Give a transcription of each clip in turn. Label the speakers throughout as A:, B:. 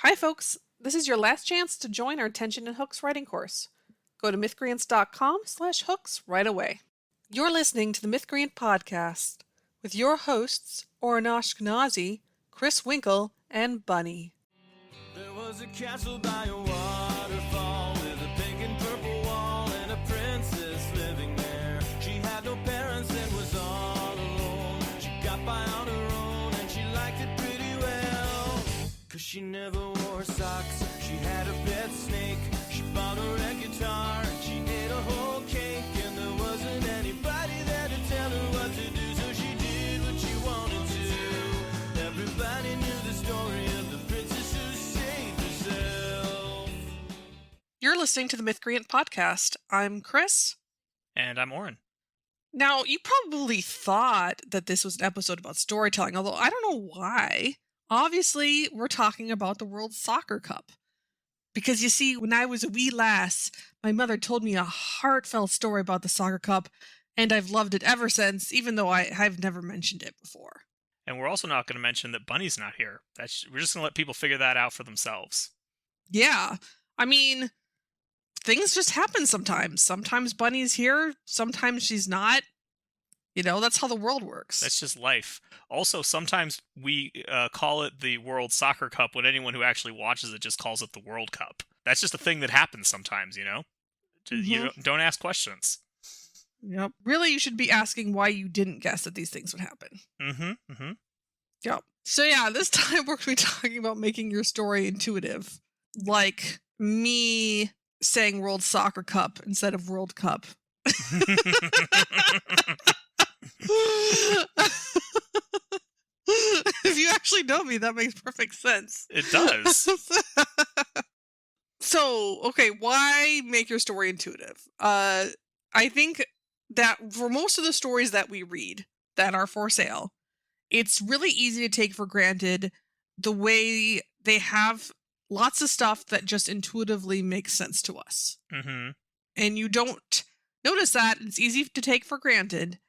A: Hi, folks. This is your last chance to join our Tension and Hooks writing course. Go to mythcreants.com/hooks right away. You're listening to the Mythcreant Podcast with your hosts, Oren Ashkenazi, Chris Winkle, and Bunny.
B: There was a castle by a waterfall with a pink and purple wall and a princess living there. She had no parents and was all alone. She got by on her own and she liked it pretty well. 'Cause she never wore socks. She had a pet snake. She bought her a guitar and she ate a whole cake. And there wasn't anybody there to tell her what to do, so she did what she wanted to. Everybody knew the story of the princess who saved herself.
A: You're listening to the Mythcreant Podcast. I'm Chris.
C: And I'm Oren.
A: Now, you probably thought that this was an episode about storytelling, although I don't know why. Obviously, we're talking about the World Soccer Cup. Because you see, when I was a wee lass, my mother told me a heartfelt story about the soccer cup, and I've loved it ever since, even though I've never mentioned it before.
C: And we're also not going to mention that Bunny's not here. We're just going to let people figure that out for themselves.
A: Yeah, I mean, things just happen sometimes. Sometimes Bunny's here, sometimes she's not. You know, that's how the world works.
C: That's just life. Also, sometimes we call it the World Soccer Cup when anyone who actually watches it just calls it the World Cup. That's just a thing that happens sometimes, you know? You don't ask questions.
A: Yep. Really, you should be asking why you didn't guess that these things would happen. Yep. So yeah, this time we're going to be talking about making your story intuitive. Like me saying World Soccer Cup instead of World Cup. If you actually know me, that makes perfect sense.
C: It does.
A: So, okay, why make your story intuitive? I think that for most of the stories that we read that are for sale, it's really easy to take for granted the way they have lots of stuff that just intuitively makes sense to us.
C: Mm-hmm.
A: And you don't notice that. It's easy to take for granted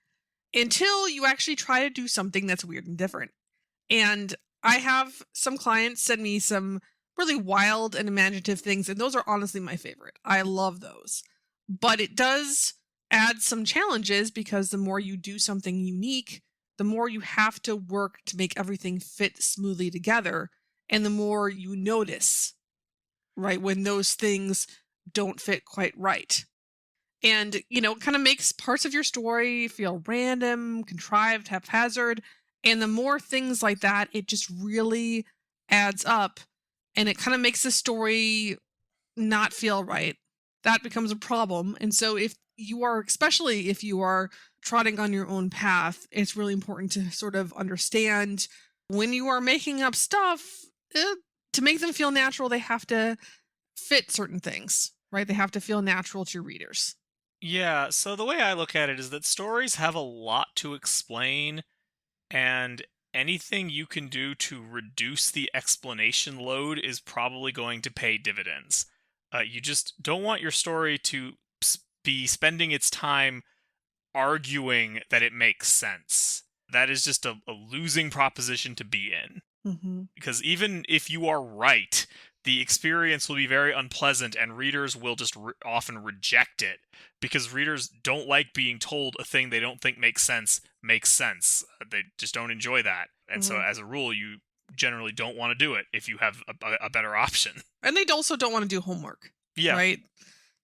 A: until you actually try to do something that's weird and different. And I have some clients send me some really wild and imaginative things, and those are honestly my favorite. I love those. But it does add some challenges because the more you do something unique, the more you have to work to make everything fit smoothly together, and the more you notice, right, when those things don't fit quite right. And, you know, it kind of makes parts of your story feel random, contrived, haphazard. And the more things like that, it just really adds up. And it kind of makes the story not feel right. That becomes a problem. And so especially if you are trotting on your own path, it's really important to sort of understand when you are making up stuff, to make them feel natural, they have to fit certain things, right? They have to feel natural to your readers.
C: Yeah, so the way I look at it is that stories have a lot to explain, and anything you can do to reduce the explanation load is probably going to pay dividends. You just don't want your story to be spending its time arguing that it makes sense. That is just a losing proposition to be in.
A: Mm-hmm.
C: Because even if you are right, the experience will be very unpleasant, and readers will just often reject it, because readers don't like being told a thing they don't think makes sense. They just don't enjoy that. And so, as a rule, you generally don't want to do it if you have a better option. And
A: they also don't want to do homework.
C: Yeah.
A: Right?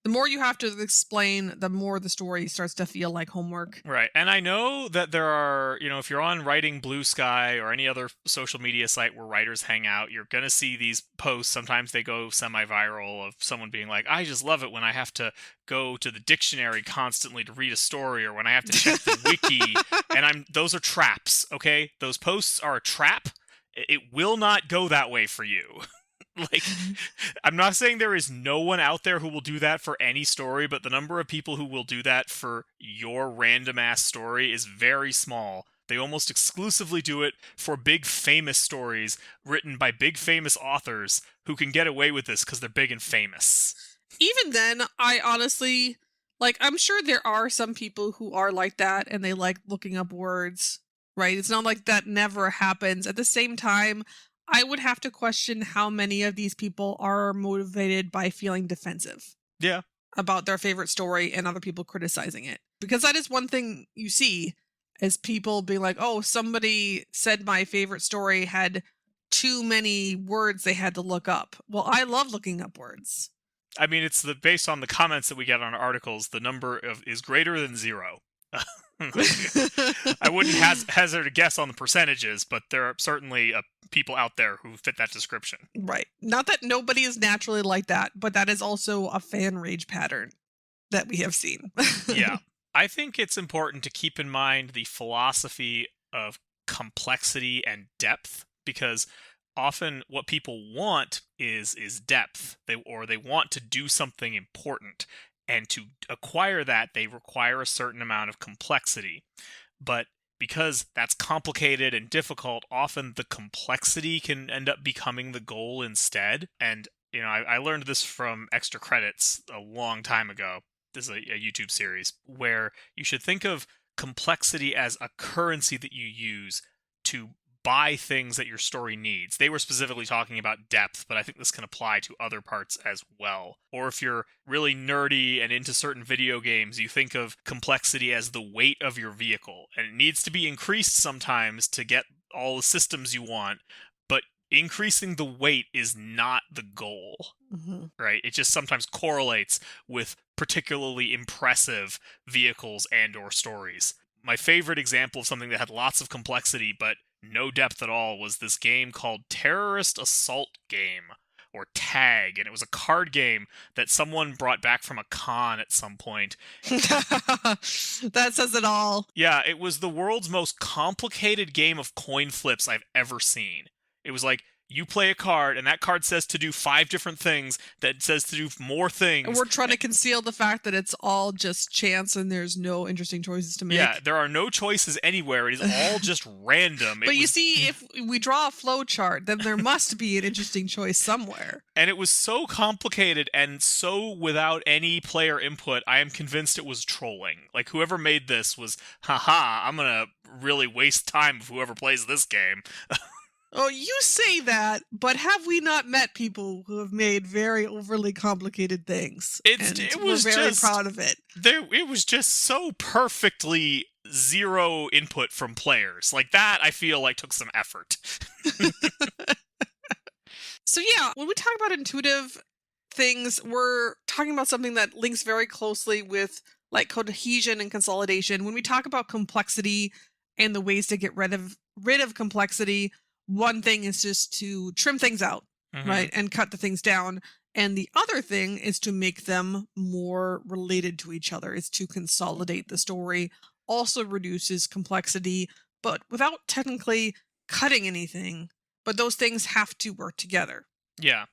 A: The more you have to explain, the more the story starts to feel like homework.
C: Right. And I know that there are, if you're on Writing Blue Sky or any other social media site where writers hang out, you're going to see these posts. Sometimes they go semi-viral of someone being like, I just love it when I have to go to the dictionary constantly to read a story, or when I have to check the wiki. And those are traps, okay? Those posts are a trap. It will not go that way for you. Like, I'm not saying there is no one out there who will do that for any story, but the number of people who will do that for your random-ass story is very small. They almost exclusively do it for big famous stories written by big famous authors who can get away with this because they're big and famous.
A: Even then, I honestly, I'm sure there are some people who are like that and they like looking up words, right? It's not like that never happens. At the same time, I would have to question how many of these people are motivated by feeling defensive.
C: Yeah.
A: About their favorite story and other people criticizing it. Because that is one thing you see is people being like, oh, somebody said my favorite story had too many words they had to look up. Well, I love looking up words.
C: I mean, it's based on the comments that we get on our articles, the number is greater than 0. I wouldn't hazard a guess on the percentages, but there are certainly people out there who fit that description.
A: Right. Not that nobody is naturally like that, but that is also a fan rage pattern that we have seen.
C: Yeah. I think it's important to keep in mind the philosophy of complexity and depth, because often what people want is depth. They want to do something important. And to acquire that, they require a certain amount of complexity. But because that's complicated and difficult, often the complexity can end up becoming the goal instead. And, I learned this from Extra Credits a long time ago. This is a YouTube series where you should think of complexity as a currency that you use to buy things that your story needs. They were specifically talking about depth, but I think this can apply to other parts as well. Or if you're really nerdy and into certain video games, you think of complexity as the weight of your vehicle, and it needs to be increased sometimes to get all the systems you want, but increasing the weight is not the goal, right? It just sometimes correlates with particularly impressive vehicles and or stories. My favorite example of something that had lots of complexity but no depth at all was this game called Terrorist Assault Game, or TAG, and it was a card game that someone brought back from a con at some point.
A: That says it all.
C: Yeah, it was the world's most complicated game of coin flips I've ever seen. It was like, you play a card, and that card says to do 5 different things, that says to do more things.
A: And we're trying to conceal the fact that it's all just chance and there's no interesting choices to make.
C: Yeah, there are no choices anywhere. It is all just random.
A: But you see, if we draw a flow chart, then there must be an interesting choice somewhere.
C: And it was so complicated and so without any player input, I am convinced it was trolling. Like, whoever made this was, haha, I'm gonna really waste time with whoever plays this game.
A: Oh, you say that, but have we not met people who have made very overly complicated things? We're very proud of it.
C: It was just so perfectly zero input from players. Like, that, I feel like, took some effort.
A: So yeah, when we talk about intuitive things, we're talking about something that links very closely with like cohesion and consolidation. When we talk about complexity and the ways to get rid of complexity, one thing is just to trim things out, right? And cut the things down. And the other thing is to make them more related to each other, is to consolidate the story. Also reduces complexity, but without technically cutting anything. But those things have to work together.
C: Yeah.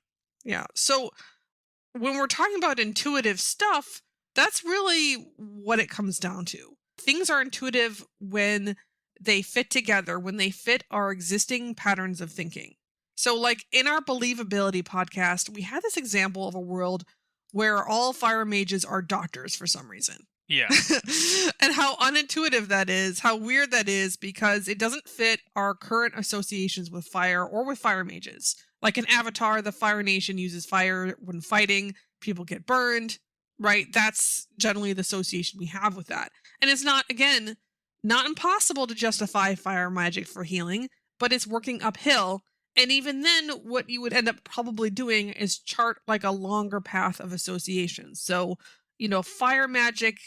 A: Yeah. So when we're talking about intuitive stuff, that's really what it comes down to. Things are intuitive when they fit together, when they fit our existing patterns of thinking. So like in our Believability podcast, we had this example of a world where all fire mages are doctors for some reason.
C: Yeah.
A: And how unintuitive that is, how weird that is, because it doesn't fit our current associations with fire or with fire mages. Like in Avatar, the Fire Nation uses fire when fighting, people get burned, right? That's generally the association we have with that. And it's not, again, not impossible to justify fire magic for healing, but it's working uphill. And even then, what you would end up probably doing is chart like a longer path of associations. So, fire magic,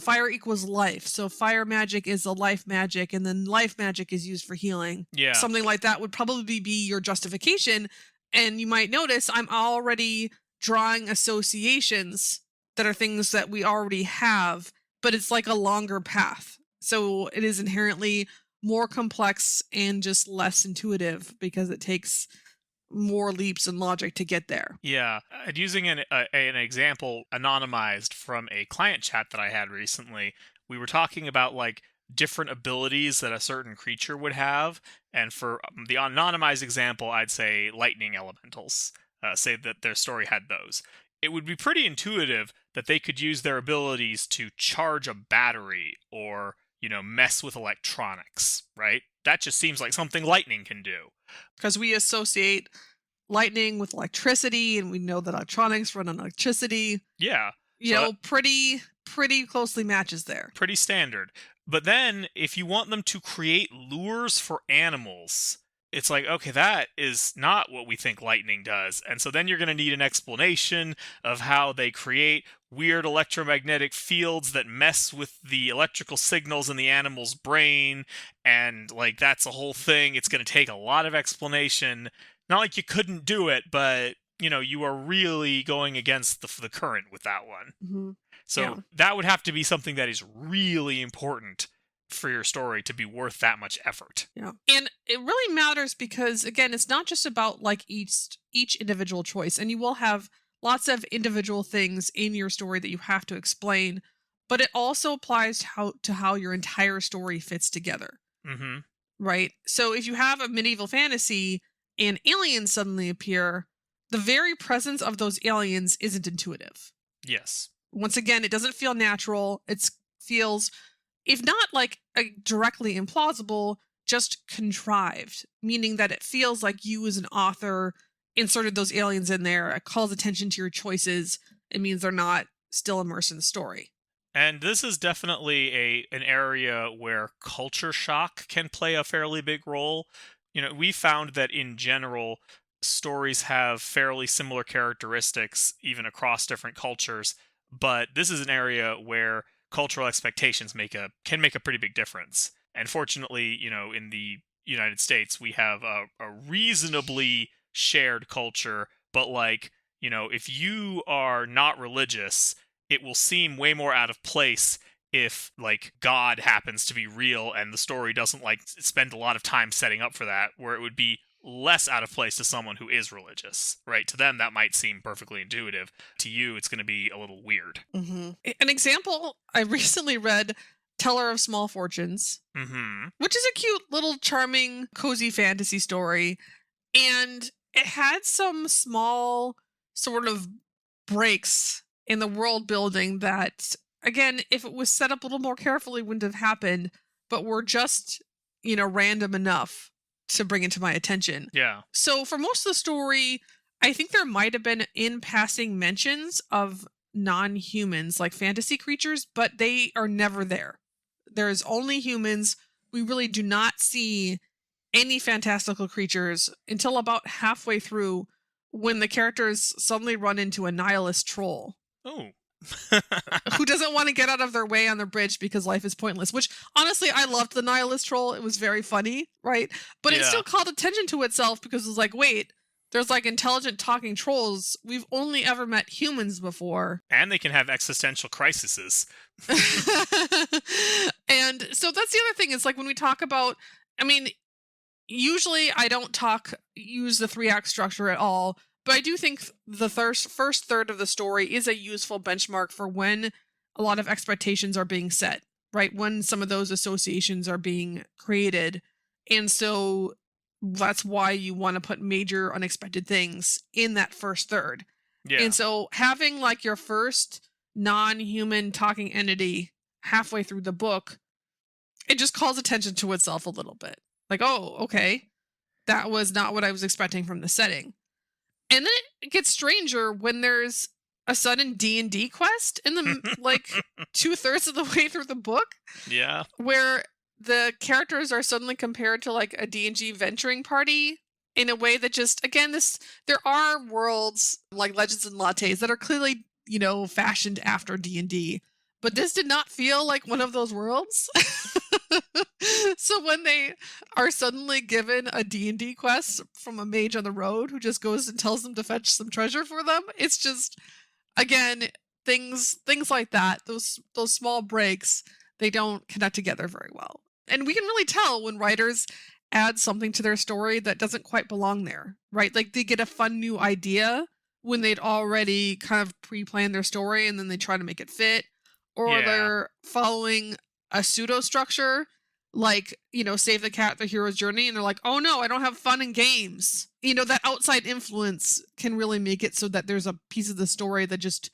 A: fire equals life. So fire magic is a life magic, and then life magic is used for healing.
C: Yeah.
A: Something like that would probably be your justification. And you might notice I'm already drawing associations that are things that we already have, but it's like a longer path. So it is inherently more complex and just less intuitive because it takes more leaps in logic to get there.
C: Yeah. Using an example anonymized from a client chat that I had recently, we were talking about like different abilities that a certain creature would have. And for the anonymized example, I'd say lightning elementals, say that their story had those. It would be pretty intuitive that they could use their abilities to charge a battery or mess with electronics, right? That just seems like something lightning can do.
A: Because we associate lightning with electricity, and we know that electronics run on electricity.
C: Yeah.
A: Pretty closely matches there.
C: Pretty standard. But then, if you want them to create lures for animals, it's like, okay, that is not what we think lightning does. And so then you're going to need an explanation of how they create weird electromagnetic fields that mess with the electrical signals in the animal's brain. And, like, that's a whole thing. It's going to take a lot of explanation. Not like you couldn't do it, but, you are really going against the current with that one.
A: Mm-hmm.
C: So that would have to be something that is really important for your story to be worth that much effort.
A: Yeah. And it really matters because, again, it's not just about like each individual choice. And you will have lots of individual things in your story that you have to explain, but it also applies to how your entire story fits together.
C: Mm-hmm.
A: Right? So if you have a medieval fantasy and aliens suddenly appear, the very presence of those aliens isn't intuitive.
C: Yes.
A: Once again, it doesn't feel natural. It feels, if not like directly implausible, just contrived, meaning that it feels like you as an author inserted those aliens in there. It calls attention to your choices. It means they're not still immersed in the story.
C: And this is definitely an area where culture shock can play a fairly big role. We found that in general, stories have fairly similar characteristics even across different cultures, but this is an area where cultural expectations can make a pretty big difference. And fortunately, in the United States, we have a reasonably shared culture, but if you are not religious, it will seem way more out of place if God happens to be real and the story doesn't spend a lot of time setting up for that, where it would be less out of place to someone who is religious, right? To them, that might seem perfectly intuitive. To you, it's going to be a little weird.
A: Mm-hmm. An example, I recently read Teller of Small Fortunes, which is a cute little charming, cozy fantasy story. And it had some small sort of breaks in the world building that, again, if it was set up a little more carefully, wouldn't have happened, but were just, random enough to bring it to my attention.
C: Yeah.
A: So for most of the story, I think there might have been in passing mentions of non-humans, like fantasy creatures, but they are never there. There's only humans. We really do not see any fantastical creatures until about halfway through, when the characters suddenly run into a nihilist troll.
C: Oh.
A: Who doesn't want to get out of their way on the bridge because life is pointless, which honestly I loved the nihilist troll. It was very funny, right? But it still called attention to itself because it was like, wait, there's intelligent talking trolls. We've only ever met humans before.
C: And they can have existential crises.
A: And so that's the other thing. It's when we talk about, usually I don't use the 3-act structure at all. But I do think the first third of the story is a useful benchmark for when a lot of expectations are being set, right? When some of those associations are being created. And so that's why you want to put major unexpected things in that first third.
C: Yeah.
A: And so having your first non-human talking entity halfway through the book, it just calls attention to itself a little bit. Oh, okay. That was not what I was expecting from the setting. And then it gets stranger when there's a sudden D&D quest in the 2/3 of the way through the book.
C: Yeah.
A: Where the characters are suddenly compared to a D&D venturing party in a way that just, again, there are worlds like Legends and Lattes that are clearly, fashioned after D&D, but this did not feel like one of those worlds. So when they are suddenly given a D&D quest from a mage on the road who just goes and tells them to fetch some treasure for them, it's just, again, things like that, those small breaks, they don't connect together very well. And we can really tell when writers add something to their story that doesn't quite belong there, right? They get a fun new idea when they'd already kind of pre-planned their story and then they try to make it fit, or they're following a pseudo structure, Save the Cat, The Hero's Journey, and they're like, oh no, I don't have fun in games. That outside influence can really make it so that there's a piece of the story that just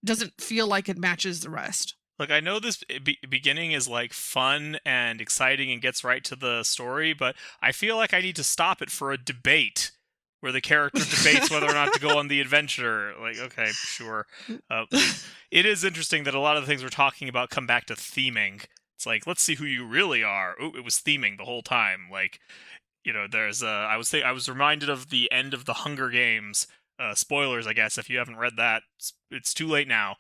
A: doesn't feel like it matches the rest.
C: Look, I know this beginning is like fun and exciting and gets right to the story, but I feel like I need to stop it for a debate where the character debates whether or not to go on the adventure. Like, okay, sure. It is interesting that a lot of the things we're talking about come back to theming. It's like, let's see who you really are. Oh, it was theming the whole time. Like, there's I was reminded of the end of the Hunger Games. Spoilers, I guess, if you haven't read that, it's too late now.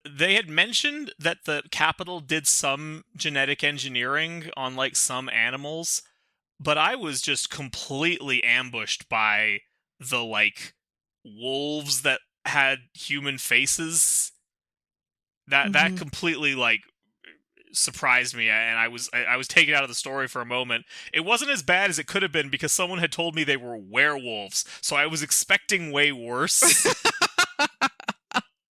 C: They had mentioned that the Capitol did some genetic engineering on like some animals, but I was just completely ambushed by the like wolves that had human faces. That completely like surprised me, and I was taken out of the story for a moment. It wasn't as bad as it could have been because someone had told me they were werewolves, so I was expecting way worse.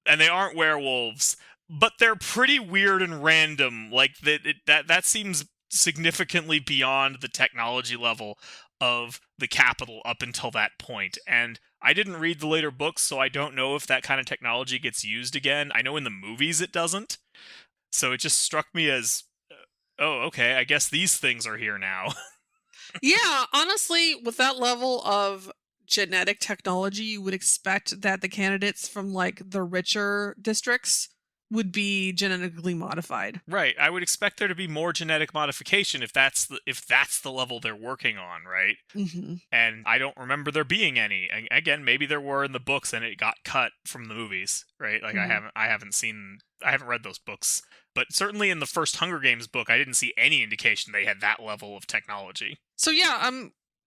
C: And they aren't werewolves, but they're pretty weird and random. Like that seems significantly beyond the technology level of the Capitol up until that point. And I didn't read the later books, so I don't know if that kind of technology gets used again. I know in the movies it doesn't. So it just struck me as, oh, okay, I guess these things are here now.
A: Yeah, honestly, with that level of genetic technology, you would expect that the candidates from like the richer districts would be genetically modified.
C: Right. I would expect there to be more genetic modification if that's the level they're working on, right?
A: Mm-hmm.
C: And I don't remember there being any. Again, maybe there were in the books and it got cut from the movies, right? Like I haven't read those books, but certainly in the first Hunger Games book, I didn't see any indication they had that level of technology.
A: So yeah,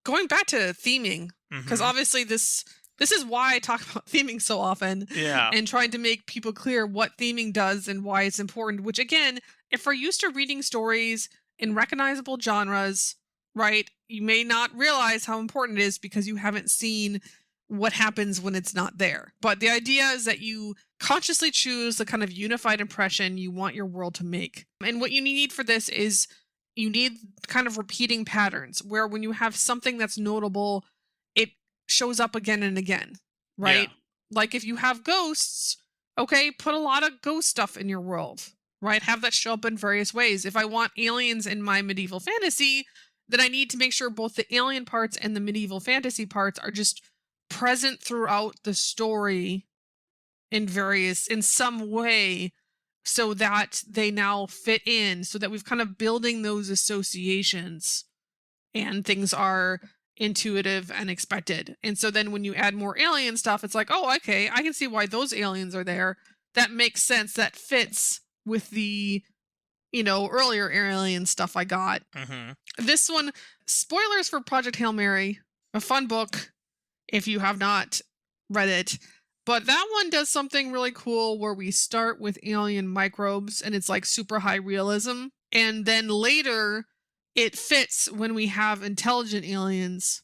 A: going back to theming, because obviously this is why I talk about theming so often.
C: Yeah.
A: And trying to make people clear what theming does and why it's important, which again, if we're used to reading stories in recognizable genres, right, you may not realize how important it is because you haven't seen what happens when it's not there. But the idea is that you consciously choose the kind of unified impression you want your world to make. And what you need for this is you need kind of repeating patterns where when you have something that's notable, it shows up again and again, right?
C: Yeah.
A: Like if you have ghosts, okay, put a lot of ghost stuff in your world, right? Have that show up in various ways. If I want aliens in my medieval fantasy, then I need to make sure both the alien parts and the medieval fantasy parts are just present throughout the story in some way, so that they now fit in, so that we've kind of building those associations and things are intuitive and expected. And so then when you add more alien stuff, it's like, oh, okay, I can see why those aliens are there. That makes sense. That fits with the, earlier alien stuff I got. This one, spoilers for Project Hail Mary, a fun book if you have not read it. But that one does something really cool where we start with alien microbes and it's like super high realism. And then later it fits when we have intelligent aliens,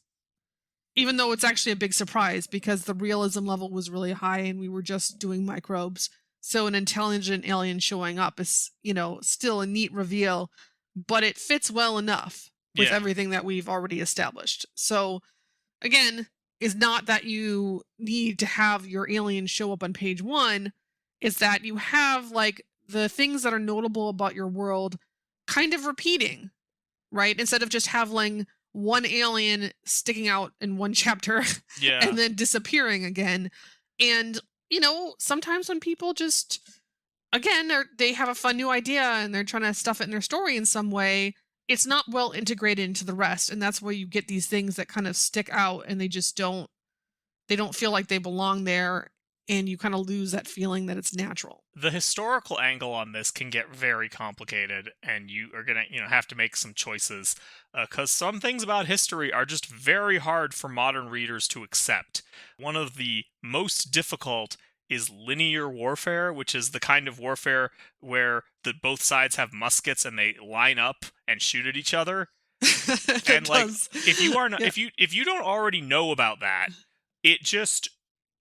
A: even though it's actually a big surprise because the realism level was really high and we were just doing microbes. So an intelligent alien showing up is, still a neat reveal, but it fits well enough with everything that we've already established. So again, is not that you need to have your alien show up on page 1. It's that you have like the things that are notable about your world kind of repeating, right? Instead of just having one alien sticking out in one chapter and then disappearing again. And, sometimes when people just, again, they have a fun new idea and they're trying to stuff it in their story in some way, it's not well integrated into the rest. And that's where you get these things that kind of stick out and they don't feel like they belong there. And you kind of lose that feeling that it's natural.
C: The historical angle on this can get very complicated, and you are going to, have to make some choices, because some things about history are just very hard for modern readers to accept. One of the most difficult is linear warfare, which is the kind of warfare where both sides have muskets and they line up and shoot at each other. And like, if you are not, if you don't already know about that, it just,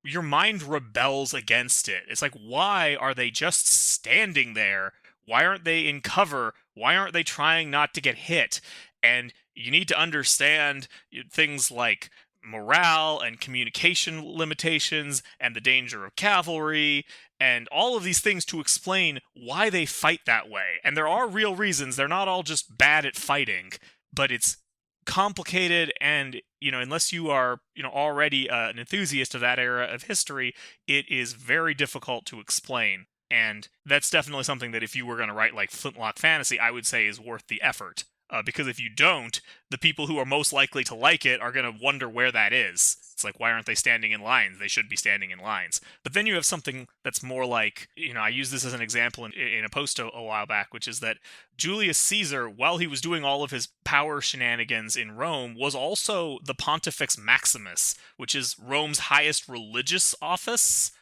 C: your mind rebels against it. It's like, why are they just standing there? Why aren't they in cover? Why aren't they trying not to get hit? And you need to understand things like morale and communication limitations and the danger of cavalry and all of these things to explain why they fight that way. And there are real reasons. They're not all just bad at fighting, but it's complicated, and unless you are already an enthusiast of that era of history, it is very difficult to explain. And that's definitely something that if you were going to write like Flintlock fantasy, I would say is worth the effort. Because if you don't, the people who are most likely to like it are going to wonder where that is. It's like, why aren't they standing in lines? They should be standing in lines. But then you have something that's more like, I used this as an example in a post a while back, which is that Julius Caesar, while he was doing all of his power shenanigans in Rome, was also the Pontifex Maximus, which is Rome's highest religious office.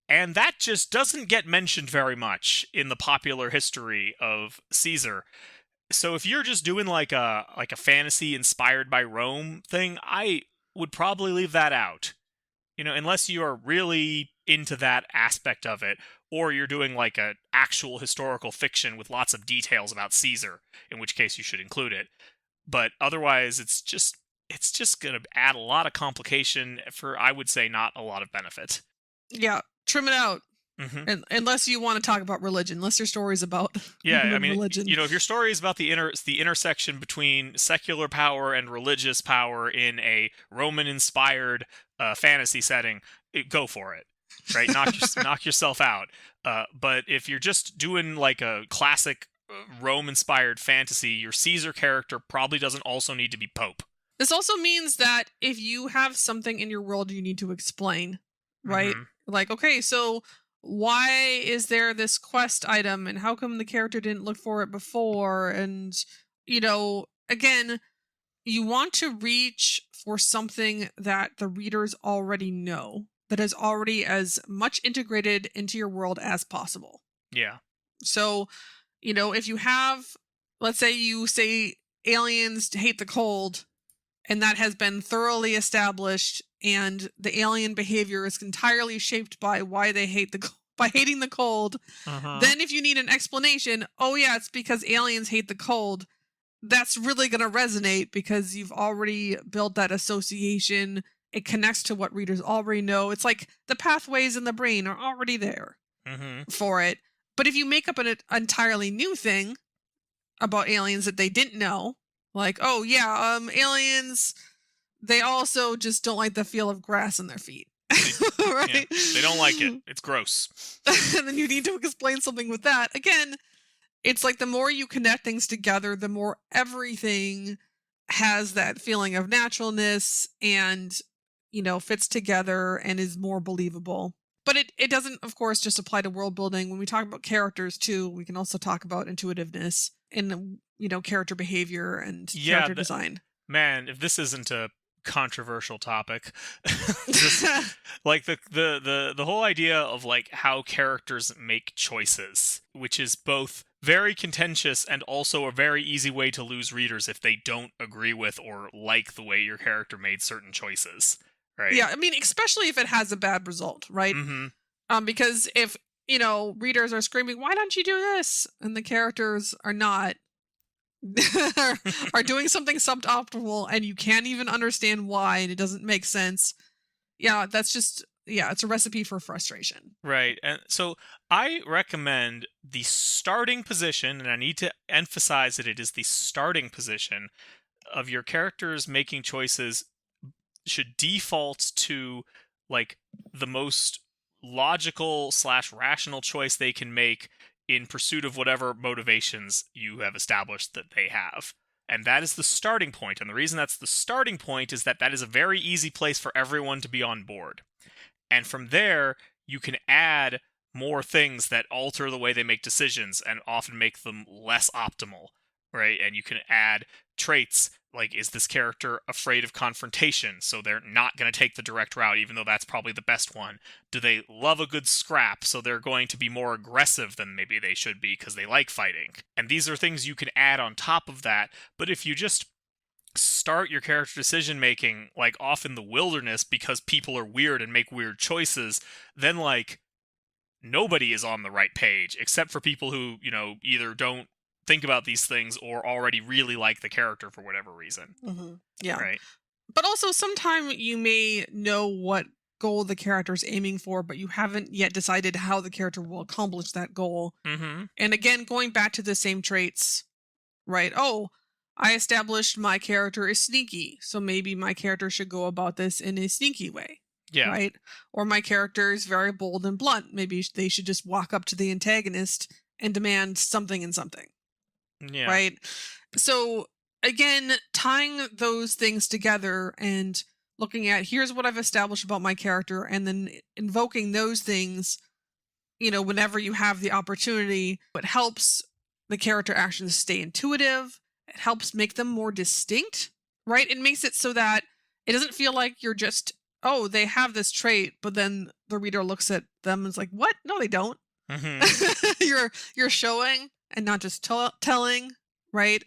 C: And that just doesn't get mentioned very much in the popular history of Caesar. So if you're just doing like a fantasy inspired by Rome thing, I would probably leave that out. Unless you are really into that aspect of it, or you're doing like a actual historical fiction with lots of details about Caesar, in which case you should include it. But otherwise, it's just going to add a lot of complication for, I would say, not a lot of benefit.
A: Yeah, trim it out.
C: Mm-hmm.
A: Unless you want to talk about religion, unless your story's about religion.
C: If your story is about the intersection between secular power and religious power in a Roman-inspired fantasy setting, go for it. Right? Knock yourself out. But if you're just doing like a classic Rome-inspired fantasy, your Caesar character probably doesn't also need to be Pope.
A: This also means that if you have something in your world you need to explain, right?
C: Mm-hmm.
A: Like, okay, so why is there this quest item and how come the character didn't look for it before? And, again, you want to reach for something that the readers already know, that is already as much integrated into your world as possible.
C: Yeah.
A: So, if you have, let's say you say aliens hate the cold, and that has been thoroughly established, and the alien behavior is entirely shaped by why they hate by hating the cold.
C: Uh-huh.
A: Then if you need an explanation, oh yeah, it's because aliens hate the cold, that's really going to resonate because you've already built that association. It connects to what readers already know. It's like the pathways in the brain are already there for it. But if you make up an entirely new thing about aliens that they didn't know, like, oh yeah, aliens, they also just don't like the feel of grass in their feet. Right?
C: Yeah, they don't like it. It's gross.
A: And then you need to explain something with that. Again, it's like the more you connect things together, the more everything has that feeling of naturalness and, fits together and is more believable. But it doesn't, of course, just apply to world building. When we talk about characters, too, we can also talk about intuitiveness and, character behavior and character design.
C: Man, if this isn't a controversial topic, like the whole idea of like how characters make choices, which is both very contentious and also a very easy way to lose readers if they don't agree with or like the way your character made certain choices. Right.
A: Yeah, I mean, especially if it has a bad result, right?
C: Mm-hmm.
A: Because if, readers are screaming, why don't you do this? And the characters are not, are doing something suboptimal and you can't even understand why and it doesn't make sense. Yeah, that's just, it's a recipe for frustration.
C: Right. And so I recommend the starting position, and I need to emphasize that it is the starting position of your characters making choices should default to like the most logical / rational choice they can make in pursuit of whatever motivations you have established that they have. And that is the starting point. And the reason that's the starting point is that is a very easy place for everyone to be on board. And from there, you can add more things that alter the way they make decisions and often make them less optimal, right? And you can add traits like, is this character afraid of confrontation, so they're not going to take the direct route, even though that's probably the best one? Do they love a good scrap, so they're going to be more aggressive than maybe they should be because they like fighting? And these are things you can add on top of that. But if you just start your character decision making like off in the wilderness because people are weird and make weird choices, then like nobody is on the right page except for people who, either don't think about these things or already really like the character for whatever reason.
A: Mm-hmm. Yeah.
C: Right.
A: But also, sometimes you may know what goal the character is aiming for, but you haven't yet decided how the character will accomplish that goal.
C: Mm-hmm.
A: And again, going back to the same traits, right? Oh, I established my character is sneaky, so maybe my character should go about this in a sneaky way.
C: Yeah.
A: Right? Or my character is very bold and blunt. Maybe they should just walk up to the antagonist and demand something and something.
C: Yeah.
A: Right? So, again, tying those things together and looking at here's what I've established about my character, and then invoking those things, whenever you have the opportunity, it helps the character actions stay intuitive. It helps make them more distinct, right? It makes it so that it doesn't feel like you're just, oh, they have this trait, but then the reader looks at them and is like, what? No, they don't.
C: Mm-hmm.
A: You're showing and not just telling, right?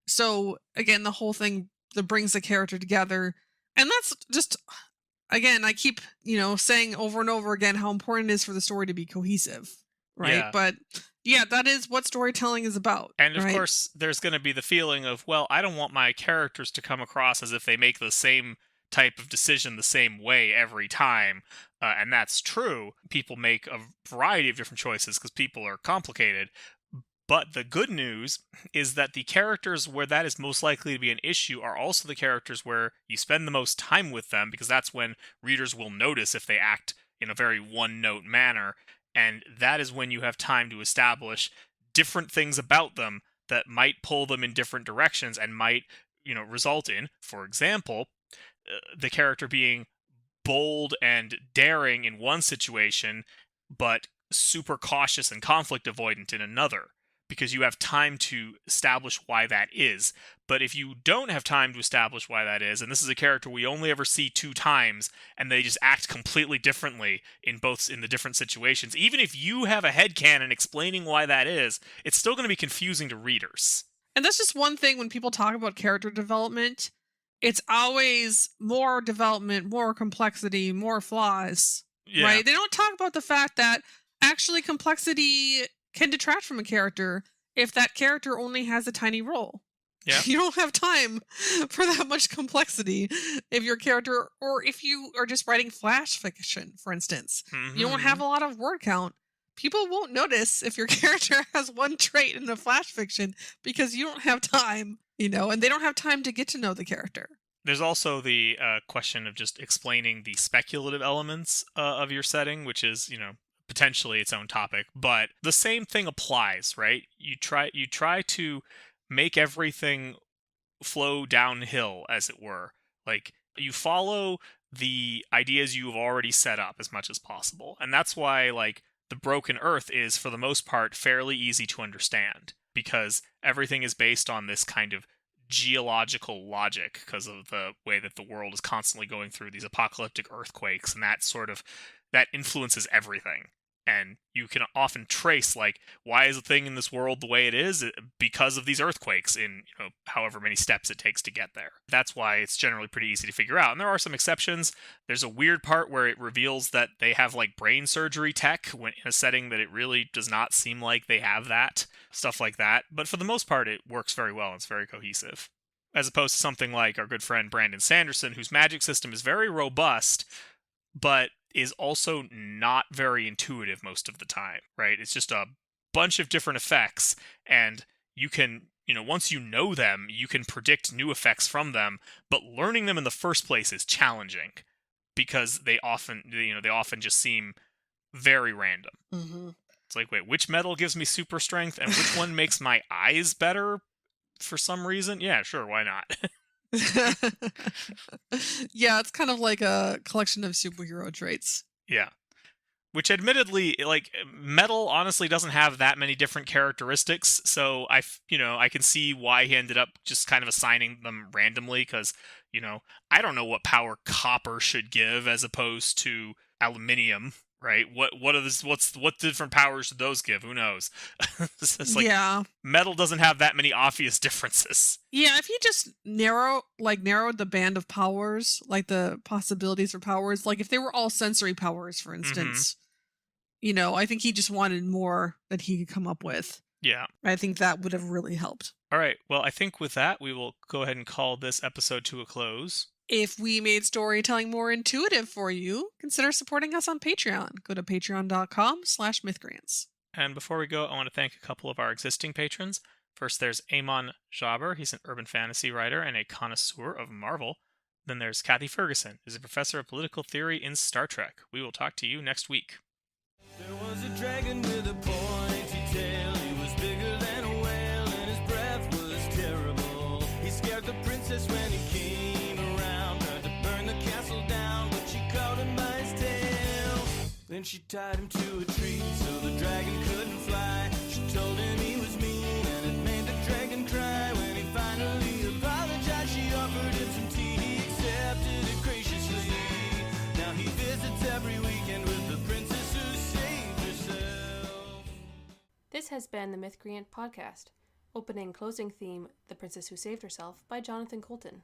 A: So again, the whole thing that brings the character together. And that's just, again, I keep, saying over and over again how important it is for the story to be cohesive, right?
C: Yeah.
A: But yeah, that is what storytelling is about.
C: And of
A: right?
C: course, there's going to be the feeling of, well, I don't want my characters to come across as if they make the same type of decision the same way every time. And that's true. People make a variety of different choices because people are complicated. But the good news is that the characters where that is most likely to be an issue are also the characters where you spend the most time with them, because that's when readers will notice if they act in a very one-note manner. And that is when you have time to establish different things about them that might pull them in different directions and might, result in, for example, the character being bold and daring in one situation, but super cautious and conflict avoidant in another, because you have time to establish why that is. But if you don't have time to establish why that is, and this is a character we only ever see 2 times, and they just act completely differently in the different situations, even if you have a headcanon explaining why that is, it's still going to be confusing to readers.
A: And that's just one thing when people talk about character development. It's always more development, more complexity, more flaws, right? They don't talk about the fact that actually complexity can detract from a character if that character only has a tiny role.
C: Yeah.
A: You don't have time for that much complexity if your character, or if you are just writing flash fiction, for instance.
C: Mm-hmm.
A: You don't have a lot of word count. People won't notice if your character has one trait in a flash fiction because you don't have time, and they don't have time to get to know the character.
C: There's also the question of just explaining the speculative elements of your setting, which is, potentially its own topic, but the same thing applies, right? You try to make everything flow downhill, as it were. Like, you follow the ideas you've already set up as much as possible. And that's why, like, the Broken Earth is, for the most part, fairly easy to understand, because everything is based on this kind of geological logic because of the way that the world is constantly going through these apocalyptic earthquakes, and that influences everything. And you can often trace, like, why is a thing in this world the way it is? Because of these earthquakes in, however many steps it takes to get there. That's why it's generally pretty easy to figure out. And there are some exceptions. There's a weird part where it reveals that they have, like, brain surgery tech in a setting that it really does not seem like they have that. Stuff like that. But for the most part, it works very well and it's very cohesive. As opposed to something like our good friend Brandon Sanderson, whose magic system is very robust, but is also not very intuitive most of the time, right? It's just a bunch of different effects, and you can, once you know them, you can predict new effects from them, but learning them in the first place is challenging, because they often just seem very random.
A: Mm-hmm.
C: It's like, wait, which metal gives me super strength, and which one makes my eyes better for some reason? Yeah, sure, why not?
A: Yeah, it's kind of like a collection of superhero traits.
C: Yeah. Which admittedly, like, metal honestly doesn't have that many different characteristics, so I can see why he ended up just kind of assigning them randomly, because, I don't know what power copper should give as opposed to aluminium, right? What different powers should those give? Who knows? It's like,
A: yeah.
C: Metal doesn't have that many obvious differences.
A: Yeah, if he just narrowed the band of powers, like the possibilities for powers, like if they were all sensory powers, for instance, I think he just wanted more that he could come up with.
C: Yeah.
A: I think that would have really helped.
C: All right. Well, I think with that, we will go ahead and call this episode to a close.
A: If we made storytelling more intuitive for you, consider supporting us on Patreon. Go to patreon.com/mythcreants.
C: And before we go, I want to thank a couple of our existing patrons. First, there's Amon Jaber. He's an urban fantasy writer and a connoisseur of Marvel. Then there's Kathy Ferguson, who's a professor of political theory in Star Trek. We will talk to you next week.
B: There was a dragon with a pointy tail. He was bigger than a whale and his breath was terrible. He scared the princess when he came around. Tried to burn the castle down, but she caught him by his tail. Then she tied him to a tree so the dragon couldn't fly. She told him he was mean and it made the dragon cry. When he finally apologized, she offered him some tea. He accepted it graciously. Now he visits every weekend with the princess who saved herself.
D: This has been the Mythcreant Podcast. Opening and closing theme, The Princess Who Saved Herself, by Jonathan Colton.